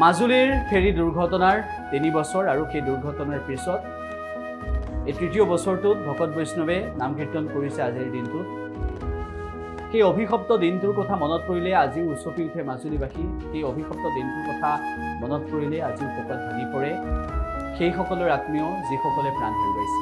মাজুলীৰ ফেৰী দুৰ্ঘটনাৰ ৩ বছৰ আৰু সেই দুৰ্ঘটনাৰ পিছত এই তৃতীয় বছৰটোত ভকত বৈষ্ণৱে নাম কীৰ্তন কৰিছে আজিৰ দিনটোত। সেই অভিশপ্ত দিনটোৰ কথা মনত পৰিলে আজিও উচপি উঠে মাজুলীবাসী। সেই অভিশপ্ত দিনটোৰ কথা মনত পৰিলে আজিও পকত ভাঙি পৰে সেইসকলৰ আত্মীয় যিসকলে প্ৰাণ হেৰুৱাইছে।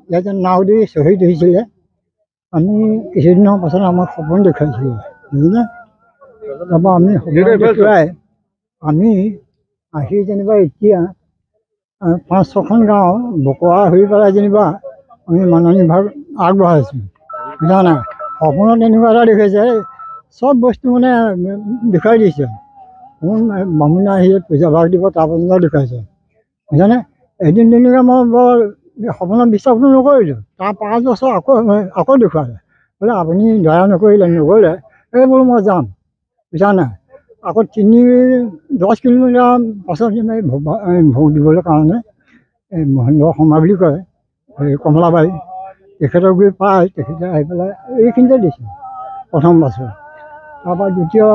ইয়াতে নাও দি শ্বহীদ হৈছিলে। আমি কিছুদিনৰ পাছত আমাক সপোন দেখুৱাইছিলে, বুজিলে। তাৰপৰা আমি সপোন দেখুৱাই আমি আহি যেনিবা এতিয়া ৫-৬খন গাঁও বকৰা হৈ পেলাই যেনিবা আমি মাননি ভাগ আগবঢ়াইছোঁ, বুজা নাই। সপোনত এনেকুৱা এটা দেখুৱাইছে, চব বস্তু মানে দেখুৱাই দিছে। কোন বামুণে আহি পূজা ভাগ দিব তাৰ পৰ্যন্ত দেখুৱাইছে, বুজানে। এদিন তেনেকৈ মই বৰ সপোনত বিশ্বাসটো নকৰিলোঁ। তাৰ 5 বছৰ আকৌ দেখুৱালে, বোলে আপুনি দয়া নকৰিলে নগ'লে এই বোলো মই যাম, বুজা নাই। আকৌ 10 কিলোমিটাৰ পাছত ভোগ দিবলৈ কাৰণে এই মহেন্দ্ৰ শৰ্মা বুলি কয়, এই কমলাবাৰী, তেখেতক গৈ পাই তেখেতে আহি পেলাই এইখিনিতে দিছে প্ৰথম বছৰ। তাৰপৰা দ্বিতীয়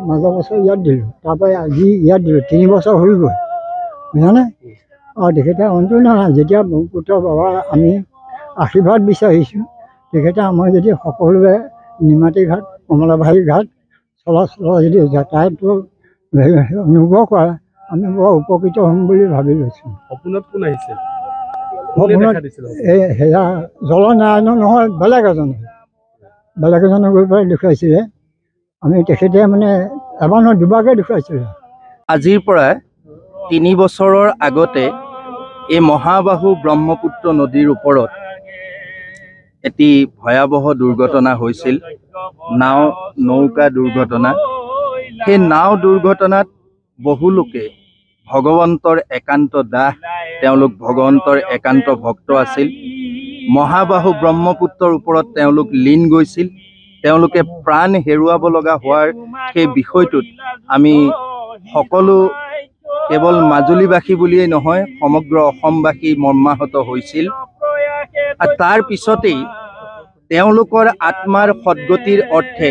মাজৰ বছৰ ইয়াত দিলোঁ, তাৰপৰা আজি ইয়াত দিলোঁ। 3 বছৰ হৈ গ'ল, বুজানে। তেখেতে অন্তু নহয়, যেতিয়া ব্ৰহ্মপুত্ৰ বাবা আমি আশীৰ্বাদ বিচাৰিছোঁ, তেখেতে আমাৰ যদি সকলোৱে নিমাতী ঘাট, কমলাবাৰী ঘাট চলাচল যদি যাতায়াতটো অনুগ্ৰহ কৰে, আমি বৰ উপকৃত হ'ম বুলি ভাবি লৈছোঁ। সপোনত কোন আহিছে? সপোনত সেয়া জলনাৰায়ণ নহয়, বেলেগ এজনে গৈ পেলাই দেখুৱাইছিলে। আমি তেখেতে মানে এবাৰ নহয় দুবাৰকৈ দেখুৱাইছিলে। আজিৰ পৰা 3 বছৰৰ আগতে এই মহাবাহু ব্ৰহ্মপুত্ৰ নদীৰ ওপৰত এটি ভয়াৱহ দুৰ্ঘটনা হৈছিল, নৌকা দুৰ্ঘটনা। সেই নাও দুৰ্ঘটনাত বহু লোকে ভগৱন্তৰ একান্ত দাস, তেওঁলোক ভগৱন্তৰ একান্ত ভক্ত আছিল। মহাবাহু ব্ৰহ্মপুত্ৰৰ ওপৰত তেওঁলোক লীন গৈছিল। তেওঁলোকে প্ৰাণ হেৰুৱাব লগা হোৱাৰ সেই বিষয়টোত আমি সকলো কেৱল মাজুলীবাসী বুলিয়েই নহয়, সমগ্ৰ অসমবাসী মৰ্মাহত হৈছিল। তাৰ পিছতেই তেওঁলোকৰ আত্মাৰ সদ্গতিৰ অৰ্থে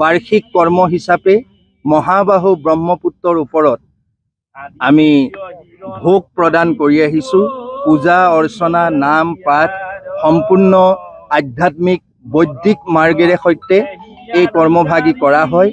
বাৰ্ষিক কৰ্ম হিচাপে মহাবাহু ব্ৰহ্মপুত্ৰৰ ওপৰত আমি ভোগ প্ৰদান কৰি আহিছোঁ। পূজা অৰ্চনা, নাম পাঠ সম্পূৰ্ণ আধ্যাত্মিক বৈদিক মাৰ্গেৰে সৈতে এই কৰ্মভাগী কৰা হয়।